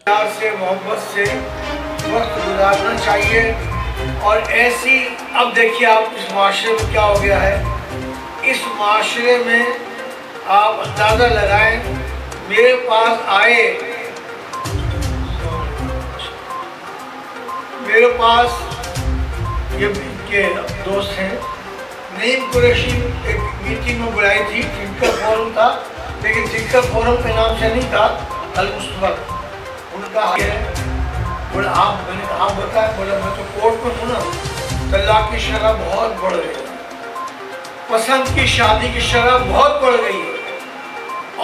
پیار سے محبت سے وقت گزارنا چاہیے. اور ایسی اب دیکھیے آپ اس معاشرے میں کیا ہو گیا ہے. اس معاشرے میں آپ اندازہ لگائیں, میرے پاس آئے, میرے پاس یہ ان کے دوست ہیں, نعیم قریشی ایک میٹنگ میں بلائی تھی, تھنکر فورم تھا, لیکن تھنکر فورم کے نام سے نہیں تھا, المصطفیٰ ان کا ہے. بولا آپ, میں نے کہا بتایا, بولا میں تو کورٹ میں ہوں نا, طلاق کی شرح بہت بڑھ گئی, پسند کی شادی کی شرح بہت بڑھ گئی ہے.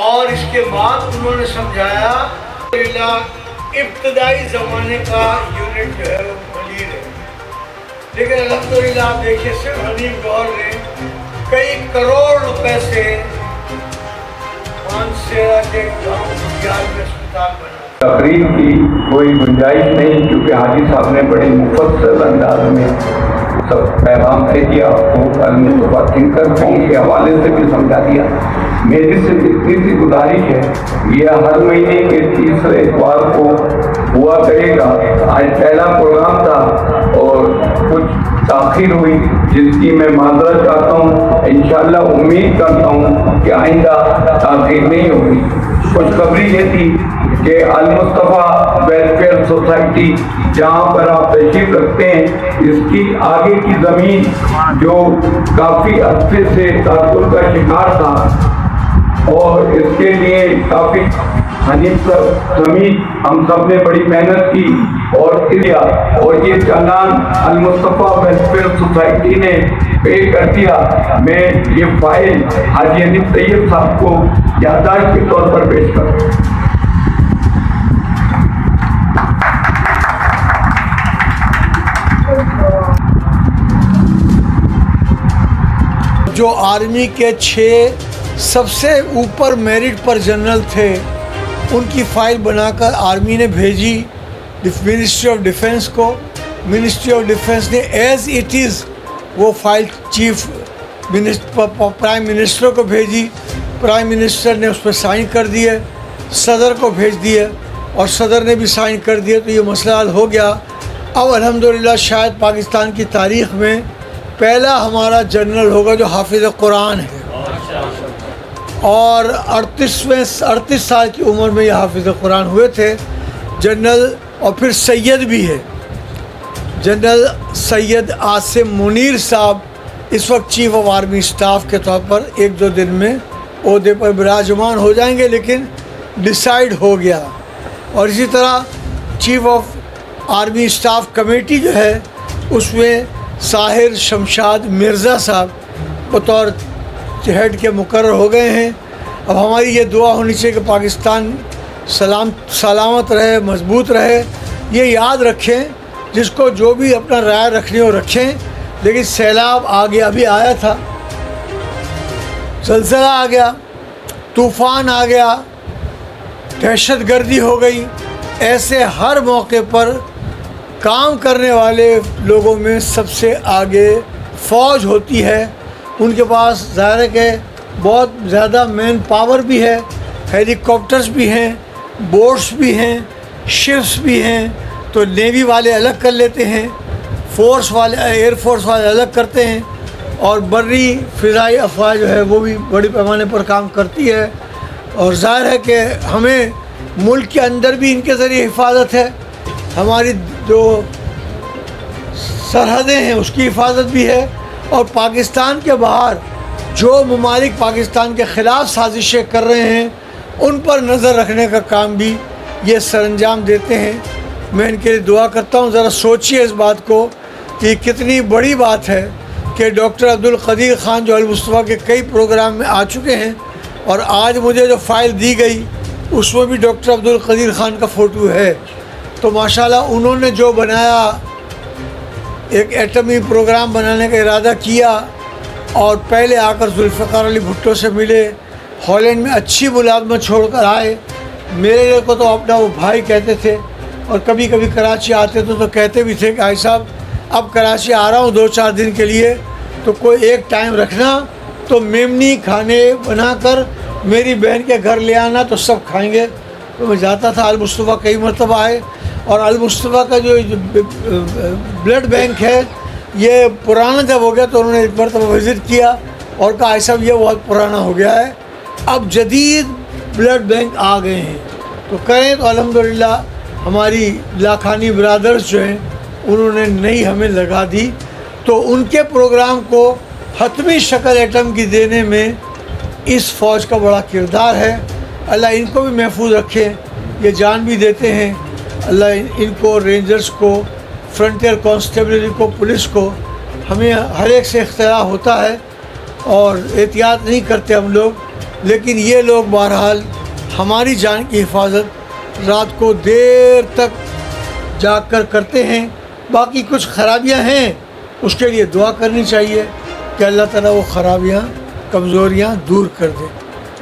اور اس کے بعد انہوں نے سمجھایا ابتدائی زمانے کا یونٹ جو ہے وہ ملیر ہے, لیکن الحمدللہ آپ دیکھیے صرف حنیف گور نے کئی کروڑ روپے سے مانسیرا کے گاؤں بہار میں اسپتال بنا. تقریر کی کوئی گنجائش نہیں, کیونکہ حاجی صاحب نے بڑے مفصل انداز میں سب پیغام سے کیا, آپ کو المصطفیٰ تھنکر فورم کے حوالے سے بھی سمجھا دیا. میری سے اتنی سی گزارش ہے, یہ ہر مہینے کے تیسرے اتوار کو ہوا کرے گا. آج پہلا پروگرام تھا اور کچھ تاخیر ہوئی, جس کی میں معذرت چاہتا ہوں. انشاءاللہ امید کرتا ہوں کہ آئندہ تاخیر نہیں ہوگی. خوشخبری یہ تھی کہ المصطفیٰ ویلفیئر سوسائٹی جہاں پر آپ تشریف رکھتے ہیں, اس کی آگے کی زمین جو کافی عرصے سے تعطل کا شکار تھا, اور اس کے لیے کافی حنیف زمین ہم سب نے بڑی محنت کی اور یہ چالان المصطفیٰ ویلفیئر سوسائٹی نے پے کر دیا. میں یہ فائل حاجی حنیف طیب صاحب کو یادداشت کے طور پر پیش کرتا ہوں. جو آرمی کے 6 سب سے اوپر میرٹ پر جنرل تھے, ان کی فائل بنا کر آرمی نے بھیجی منسٹری آف ڈیفنس کو. منسٹری آف ڈیفنس نے ایز اٹ از وہ فائل چیف پرائم منسٹر کو بھیجی. پرائم منسٹر نے اس پہ سائن کر دیے, صدر کو بھیج دیے اور صدر نے بھی سائن کر دیے, تو یہ مسئلہ حل ہو گیا. اب الحمدللہ شاید پاکستان کی تاریخ میں پہلا ہمارا جنرل ہوگا جو حافظ قرآن ہے, اور 38 سال کی عمر میں یہ حافظ قرآن ہوئے تھے جنرل. اور پھر سید بھی ہے, جنرل سید عاصم منیر صاحب اس وقت چیف آف آرمی اسٹاف کے طور پر 1-2 دن میں عہدے پر براجمان ہو جائیں گے, لیکن ڈیسائیڈ ہو گیا. اور اسی طرح chief of army staff committee جو ہے اس میں ساحر شمشاد مرزا صاحب بطور ہیڈ کے مقرر ہو گئے ہیں. اب ہماری یہ دعا ہونی چاہیے کہ پاکستان سلامت رہے, مضبوط رہے. یہ یاد رکھیں, جس کو جو بھی اپنا رائے رکھنی ہو رکھیں, لیکن سیلاب آ گیا, ابھی آیا تھا, زلزلہ آ گیا, طوفان آ گیا, دہشت گردی ہو گئی. ایسے ہر موقع پر کام کرنے والے لوگوں میں سب سے آگے فوج ہوتی ہے. ان کے پاس ظاہر ہے کہ بہت زیادہ مین پاور بھی ہے, ہیلی کاپٹرز بھی ہیں, بوٹس بھی ہیں, شپس بھی ہیں. تو نیوی والے الگ کر لیتے ہیں, فورس والے ایئر فورس والے الگ کرتے ہیں, اور بری فضائی افواج جو ہے وہ بھی بڑی پیمانے پر کام کرتی ہے. اور ظاہر ہے کہ ہمیں ملک کے اندر بھی ان کے ذریعے حفاظت ہے, ہماری جو سرحدیں ہیں اس کی حفاظت بھی ہے, اور پاکستان کے باہر جو ممالک پاکستان کے خلاف سازشیں کر رہے ہیں ان پر نظر رکھنے کا کام بھی یہ سر انجام دیتے ہیں. میں ان کے لیے دعا کرتا ہوں. ذرا سوچیے اس بات کو کہ کتنی بڑی بات ہے کہ ڈاکٹر عبدالقدیر خان جو المصطفیٰ کے کئی پروگرام میں آ چکے ہیں, اور آج مجھے جو فائل دی گئی اس میں بھی ڈاکٹر عبدالقدیر خان کا فوٹو ہے. تو ماشاءاللہ انہوں نے جو بنایا, ایک ایٹمی پروگرام بنانے کا ارادہ کیا, اور پہلے آ کر ذوالفقار علی بھٹو سے ملے, ہالینڈ میں اچھی ملازمت چھوڑ کر آئے. میرے کو تو اپنا وہ بھائی کہتے تھے, اور کبھی کبھی کراچی آتے تھے تو کہتے بھی تھے کہ بھائی صاحب اب کراچی آ رہا ہوں 2-4 دن کے لیے, تو کوئی ایک ٹائم رکھنا تو میمنی کھانے بنا کر میری بہن کے گھر لے آنا, تو سب کھائیں گے. تو میں جاتا تھا. المصطفیٰ کئی مرتبہ آئے, اور المصطفیٰ کا جو بلڈ بینک ہے یہ پرانا جب ہو گیا تو انہوں نے ایک مرتبہ وزٹ کیا اور کہا ایسا یہ بہت پرانا ہو گیا ہے, اب جدید بلڈ بینک آ گئے ہیں تو کریں. تو الحمدللہ ہماری لاکھانی برادرز جو ہیں انہوں نے نئی ہمیں لگا دی, تو ان کے پروگرام کو حتمی شکل ایٹم کی دینے میں اس فوج کا بڑا کردار ہے. اللہ ان کو بھی محفوظ رکھے, یہ جان بھی دیتے ہیں. اللہ ان کو, رینجرز کو, فرنٹیئر کانسٹیبلری کو, پولیس کو, ہمیں ہر ایک سے اختراع ہوتا ہے اور احتیاط نہیں کرتے ہم لوگ, لیکن یہ لوگ بہرحال ہماری جان کی حفاظت رات کو دیر تک جاگ کر کرتے ہیں. باقی کچھ خرابیاں ہیں, اس کے لیے دعا کرنی چاہیے کہ اللہ تعالیٰ وہ خرابیاں, کمزوریاں دور کر دے.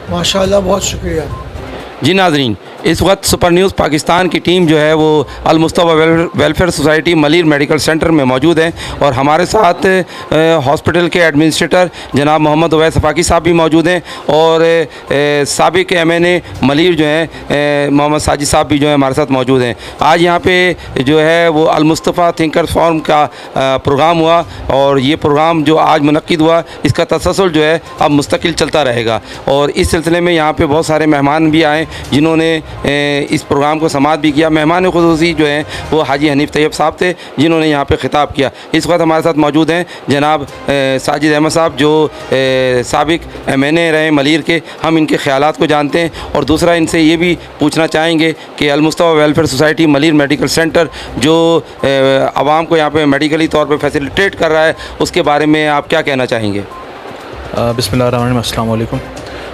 ماشاءاللہ, بہت شکریہ. جی ناظرین, اس وقت سپر نیوز پاکستان کی ٹیم جو ہے وہ Al-Mustafa welfare society Malir medical centre میں موجود ہے, اور ہمارے ساتھ ہاسپٹل کے ایڈمنسٹریٹر جناب محمد اویس افاقی صاحب بھی موجود ہیں, اور سابق MNA ملیر جو ہیں محمد ساجد صاحب بھی جو ہیں ہمارے ساتھ موجود ہیں. آج یہاں پہ جو ہے وہ المصطفیٰ تھنکر فورم کا پروگرام ہوا, اور یہ پروگرام جو آج منعقد ہوا اس کا تسلسل جو ہے اب مستقل چلتا رہے گا, اور اس سلسلے میں یہاں پہ بہت سارے مہمان بھی آئے جنہوں نے اس پروگرام کو سماعت بھی کیا. مہمان خصوصی جو ہیں وہ حاجی حنیف طیب صاحب تھے جنہوں نے یہاں پہ خطاب کیا. اس وقت ہمارے ساتھ موجود ہیں جناب ساجد احمد صاحب جو سابق MNA رہے ملیر کے. ہم ان کے خیالات کو جانتے ہیں, اور دوسرا ان سے یہ بھی پوچھنا چاہیں گے کہ Al-Mustafa welfare society Malir medical centre جو عوام کو یہاں پہ میڈیکلی طور پہ فیسیلیٹیٹ کر رہا ہے اس کے بارے میں آپ کیا کہنا چاہیں گے؟ بسم اللہ الرحمن الرحیم. السلام علیکم.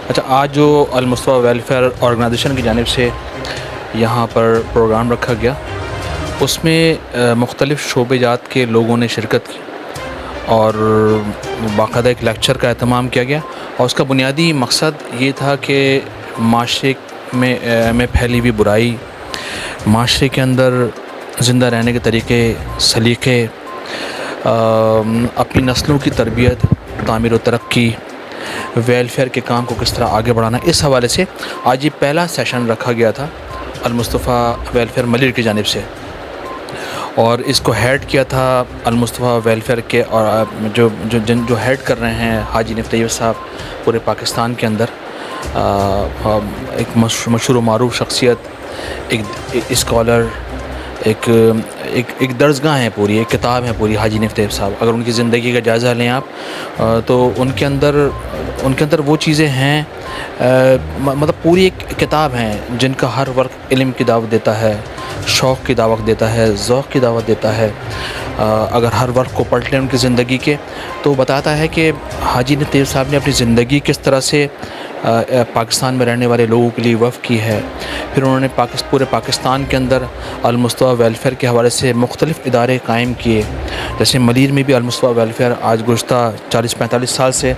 اچھا, آج جو المصطفیٰ ویلفیئر آرگنائزیشن کی جانب سے یہاں پر پروگرام رکھا گیا, اس میں مختلف شعبے جات کے لوگوں نے شرکت کی, اور باقاعدہ ایک لیکچر کا اہتمام کیا گیا, اور اس کا بنیادی مقصد یہ تھا کہ معاشرے میں پھیلی ہوئی برائی, معاشرے کے اندر زندہ رہنے کے طریقے, سلیقے, اپنی نسلوں کی تربیت, تعمیر و ترقی, ویلفیئر کے کام کو کس طرح آگے بڑھانا, اس حوالے سے آج یہ پہلا سیشن رکھا گیا تھا المصطفیٰ ویلفیئر ملیر کی جانب سے, اور اس کو ہیڈ کیا تھا المصطفیٰ ویلفیئر کے, اور جو ہیڈ کر رہے ہیں حاجی حنیف طیب صاحب پورے پاکستان کے اندر, ایک مشہور و معروف شخصیت, ایک اسکالر, ایک درسگاہ ہے پوری, ایک کتاب ہے پوری حاجی حنیف طیب صاحب. اگر ان کی زندگی کا جائزہ لیں آپ تو ان کے اندر وہ چیزیں ہیں, مطلب پوری ایک کتاب ہیں جن کا ہر وقت علم کی دعوت دیتا ہے, شوق کی دعوت دیتا ہے, ذوق کی دعوت دیتا ہے. اگر ہر وقت کو پلٹ لیں ان کی زندگی کے تو بتاتا ہے کہ حاجی حنیف طیب صاحب نے اپنی زندگی کس طرح سے پاکستان میں رہنے والے لوگوں کے لیے وقف کی ہے. پھر انہوں نے پورے پاکستان کے اندر المصطفیٰ ویلفیئر کے حوالے سے مختلف ادارے قائم کیے, جیسے ملیر میں بھی المصطفیٰ ویلفیئر آج گزشتہ 40-45 سال سے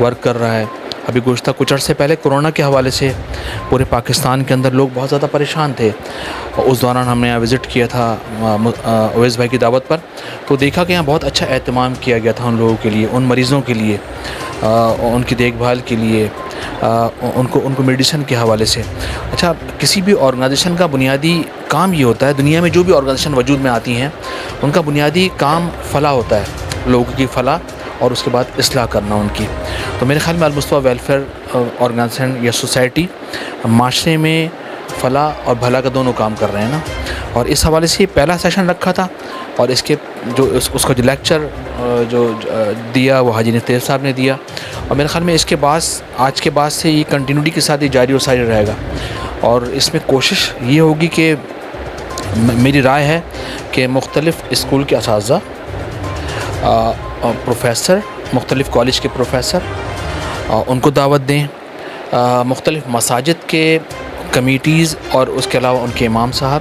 ورک کر رہا ہے. ابھی گزشتہ کچھ عرصے پہلے کرونا کے حوالے سے پورے پاکستان کے اندر لوگ بہت زیادہ پریشان تھے, اس دوران ہم نے یہاں وزٹ کیا تھا اویس بھائی کی دعوت پر, تو دیکھا کہ یہاں بہت اچھا اہتمام کیا گیا تھا ان لوگوں کے لیے, ان مریضوں کے لیے, ان کی دیکھ بھال کے لیے, ان کو میڈیسن کے حوالے سے. اچھا, کسی بھی آرگنائزیشن کا بنیادی کام یہ ہوتا ہے, دنیا میں جو بھی آرگنائزیشن وجود میں آتی ہیں ان کا بنیادی کام فلاح ہوتا ہے, لوگوں کی فلاح اور اس کے بعد اصلاح کرنا ان کی. تو میرے خیال میں المصطفیٰ ویلفیئر آرگنائزیشن یا سوسائٹی معاشرے میں فلاح اور بھلا کا دونوں کام کر رہے ہیں نا, اور اس حوالے سے یہ پہلا سیشن رکھا تھا, اور اس کے اس کا جو لیکچر جو دیا وہ حاجی حنیف طیب صاحب نے دیا, اور میرے خیال میں اس کے بعد آج کے بعد سے یہ کنٹینیوٹی کے ساتھ یہ جاری و ساری رہے گا. اور اس میں کوشش یہ ہوگی کہ میری رائے ہے کہ مختلف اسکول کے اساتذہ, پروفیسر, مختلف کالج کے پروفیسر ان کو دعوت دیں, مختلف مساجد کے کمیٹیز اور اس کے علاوہ ان کے امام صاحب,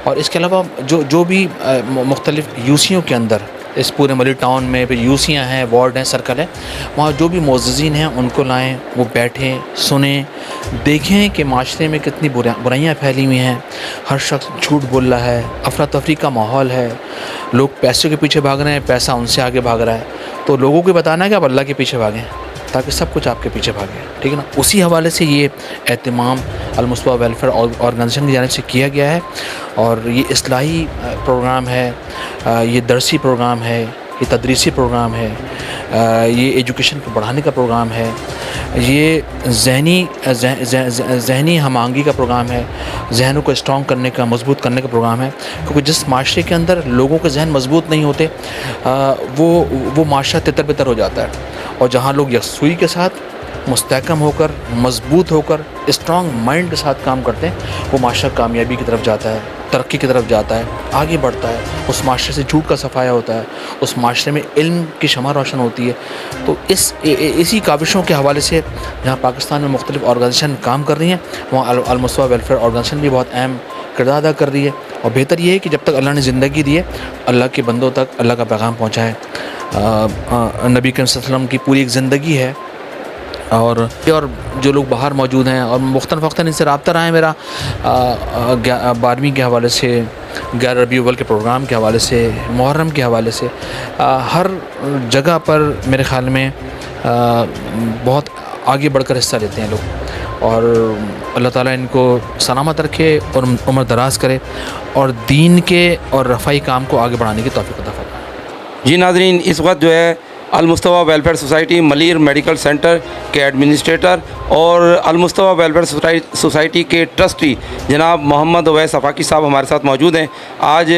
اور اس کے علاوہ جو بھی مختلف یوسیوں کے اندر اس پورے ملیر ٹاؤن میں پھر یوسیاں ہیں, وارڈ ہیں, سرکل ہے, وہاں جو بھی معززین ہیں ان کو لائیں, وہ بیٹھیں, سنیں, دیکھیں کہ معاشرے میں کتنی برائیاں پھیلی ہوئی ہیں, ہر شخص جھوٹ بول رہا ہے, افراتفری کا ماحول ہے, لوگ پیسے کے پیچھے بھاگ رہے ہیں, پیسہ ان سے آگے بھاگ رہا ہے. تو لوگوں کو بتانا ہے کہ آپ اللہ کے پیچھے بھاگیں, تاکہ سب کچھ آپ کے پیچھے بھاگے، ٹھیک ہے نا. اسی حوالے سے یہ اہتمام المصطفیٰ ویلفیئر آرگنائزیشن کی جانب سے کیا گیا ہے، اور یہ اصلاحی پروگرام ہے، یہ درسی پروگرام ہے، یہ تدریسی پروگرام ہے، یہ ایجوکیشن کو بڑھانے کا پروگرام ہے، یہ ذہنی ہم آہنگی کا پروگرام ہے، ذہنوں کو اسٹرانگ کرنے کا، مضبوط کرنے کا پروگرام ہے. کیونکہ جس معاشرے کے اندر لوگوں کے ذہن مضبوط نہیں ہوتے وہ معاشرہ تتر بتر ہو جاتا ہے، اور جہاں لوگ یکسوئی کے ساتھ مستحکم ہو کر، مضبوط ہو کر، اسٹرانگ مائنڈ کے ساتھ کام کرتے ہیں، وہ معاشرہ کامیابی کی طرف جاتا ہے، ترقی کی طرف جاتا ہے، آگے بڑھتا ہے. اس معاشرے سے جھوٹ کا صفایا ہوتا ہے، اس معاشرے میں علم کی شمع روشن ہوتی ہے. تو اسی کاوشوں کے حوالے سے جہاں پاکستان میں مختلف آرگنائزیشن کام کر رہی ہیں، وہاں المصطفیٰ ویلفیئر آرگنائزیشن بھی بہت اہم کردار ادا کر رہی ہے. اور بہتر یہ ہے کہ جب تک اللہ نے زندگی دی ہے، اللہ کے بندوں تک اللہ کا پیغام پہنچائے. نبی کریم صلی اللہ علیہ وسلم کی پوری ایک زندگی ہے، اور جو لوگ باہر موجود ہیں اور مختلف وقتاً ان سے رابطہ رہا ہے میرا 12ویں کے حوالے سے، 11 ربیع الاول کے پروگرام کے حوالے سے، محرم کے حوالے سے، ہر جگہ پر میرے خیال میں بہت آگے بڑھ کر حصہ لیتے ہیں لوگ. اور اللہ تعالیٰ ان کو سلامت رکھے اور عمر دراز کرے، اور دین کے اور رفاہی کام کو آگے بڑھانے کی توفیق عطا فرمائے. جی ناظرین، اس وقت جو ہے Al-Mustafa welfare society Malir medical centre کے ایڈمنسٹریٹر اور المصطفیٰ ویلفیئر سوسائٹی کے ٹرسٹی جناب محمد اویس آفاقی صاحب ہمارے ساتھ موجود ہیں. آج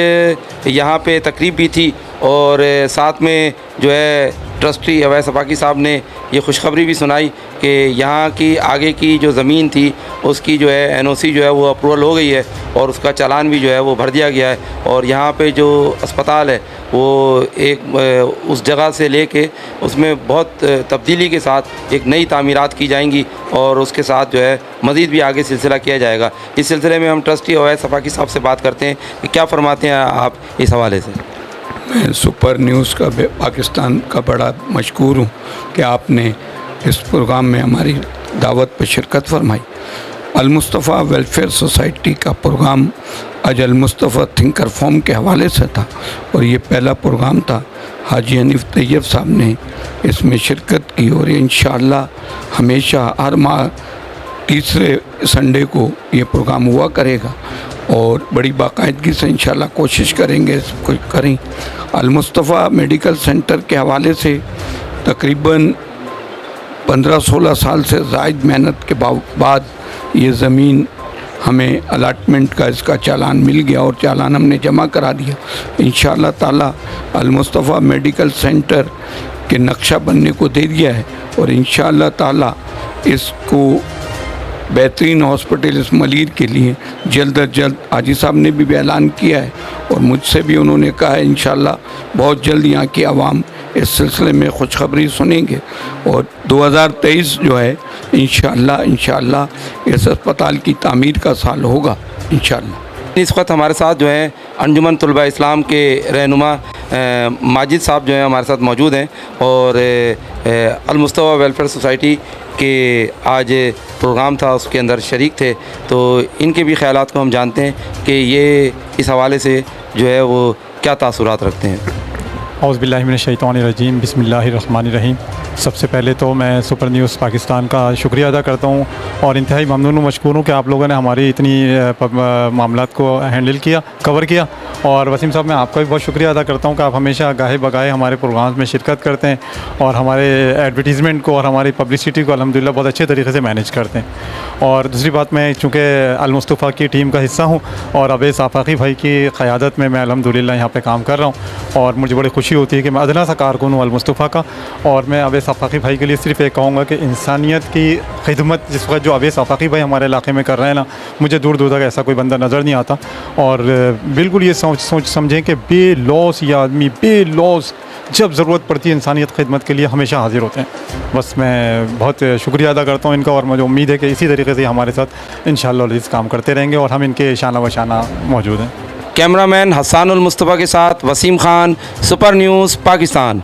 یہاں پہ تقریب بھی تھی، اور ساتھ میں جو ہے ٹرسٹی اویس آفاقی صاحب نے یہ خوشخبری بھی سنائی کہ یہاں کی آگے کی جو زمین تھی اس کی جو ہے NOC جو ہے وہ اپروول ہو گئی ہے، اور اس کا چالان بھی جو ہے وہ بھر دیا گیا ہے. اور یہاں پہ جو اسپتال ہے وہ ایک اس جگہ سے لے کے اس میں بہت تبدیلی کے ساتھ ایک نئی تعمیرات کی جائیں گی، اور اس کے ساتھ جو ہے مزید بھی آگے سلسلہ کیا جائے گا. اس سلسلے میں ہم ٹرسٹی اویس آفاقی صاحب سے بات کرتے ہیں کہ کیا فرماتے ہیں آپ اس حوالے سے. میں سپر نیوز کا پاکستان کا بڑا مشکور ہوں کہ آپ نے اس پروگرام میں ہماری دعوت پر شرکت فرمائی. المصطفیٰ ویلفیئر سوسائٹی کا پروگرام آج المصطفیٰ تھنکر فورم کے حوالے سے تھا، اور یہ پہلا پروگرام تھا. حاجی حنیف طیب صاحب نے اس میں شرکت کی، اور انشاءاللہ ہمیشہ ہر ماہ تیسرے سنڈے کو یہ پروگرام ہوا کرے گا، اور بڑی باقاعدگی سے انشاءاللہ کوشش کریں گے اس کو کریں. المصطفیٰ میڈیکل سینٹر کے حوالے سے تقریباً 15-16 سال سے زائد محنت کے بعد یہ زمین ہمیں الاٹمنٹ کا اس کا چالان مل گیا، اور چالان ہم نے جمع کرا دیا. انشاءاللہ تعالی المصطفیٰ میڈیکل سینٹر کے نقشہ بننے کو دے دیا ہے، اور انشاءاللہ تعالی اس کو بہترین ہاسپٹل اس ملیر کے لیے جلد از جلد حاجی صاحب نے بھی اعلان کیا ہے، اور مجھ سے بھی انہوں نے کہا ہے انشاءاللہ بہت جلد یہاں کی عوام اس سلسلے میں خوشخبری سنیں گے. اور 2023 جو ہے انشاءاللہ اس اسپتال کی تعمیر کا سال ہوگا انشاءاللہ. اس وقت ہمارے ساتھ جو ہیں انجمن طلباء اسلام کے رہنما ماجد صاحب جو ہیں ہمارے ساتھ موجود ہیں، اور المصطفیٰ ویلفیئر سوسائٹی کے آج پروگرام تھا اس کے اندر شریک تھے. تو ان کے بھی خیالات کو ہم جانتے ہیں کہ یہ اس حوالے سے جو ہے وہ کیا تاثرات رکھتے ہیں. اعوذ باللہ من الشیطان الرجیم، بسم اللہ الرحمن الرحیم. سب سے پہلے تو میں سپر نیوز پاکستان کا شکریہ ادا کرتا ہوں، اور انتہائی ممنون و مشکور ہوں کہ آپ لوگوں نے ہماری اتنی معاملات کو ہینڈل کیا، کور کیا. اور وسیم صاحب میں آپ کا بھی بہت شکریہ ادا کرتا ہوں کہ آپ ہمیشہ گاہے بگاہے ہمارے پروگرامز میں شرکت کرتے ہیں، اور ہمارے ایڈورٹیزمنٹ کو اور ہماری پبلسٹی کو الحمدللہ بہت اچھے طریقے سے مینیج کرتے ہیں. اور دوسری بات، میں چونکہ المصطفیٰ کی ٹیم کا حصہ ہوں، اور اویس آفاقی بھائی کی قیادت میں الحمدللہ یہاں پہ کام کر رہا ہوں، اور مجھے بڑی خوشی ہوتی ہے کہ میں ادنا سا کارکن ہوں المصطفیٰ کا. اور میں اویس آفاقی بھائی کے لیے صرف ایک کہوں گا کہ انسانیت کی خدمت جس وقت جو اویس آفاقی بھائی ہمارے علاقے میں کر رہے ہیں نا، مجھے دور دور تک ایسا کوئی بندہ نظر نہیں آتا. اور بالکل یہ سوچ سمجھیں کہ بے لوس یہ آدمی بے لوس جب ضرورت پڑتی ہے انسانیت خدمت کے لیے ہمیشہ حاضر ہوتے ہیں. بس میں بہت شکریہ ادا کرتا ہوں ان کا، اور مجھے امید ہے کہ اسی طریقے سے ہمارے ساتھ انشاءاللہ عزیز کام کرتے رہیں گے، اور ہم ان کے شانہ بشانہ موجود ہیں. کیمرہ مین حسان المصطفیٰ کے ساتھ وسیم خان، سپر نیوز پاکستان.